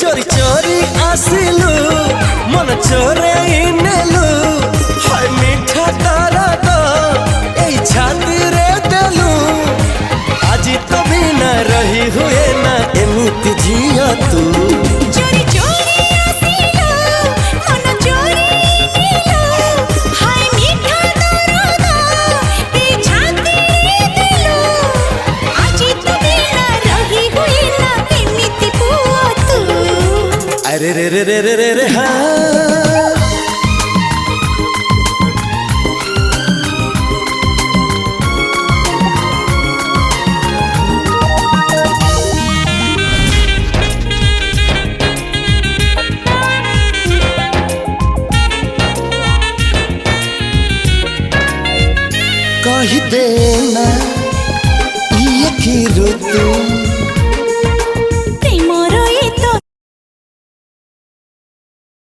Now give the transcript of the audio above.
चोरी चोरी आसिलु मन चोरे नेलु हाय मीठा तारा तो ए छाती रे देलु आज तो बिना रही हुए ना एमिति जिया तू चोरी चोरी आसिलु मन चोरे नेलु हाय मीठा तारा तो ए छाती रे देलु आज तो बिना रही हुए ना एमिति पुआ तू अरे रे रे रे रे रे रे हाँ कही देना ये की ऋतु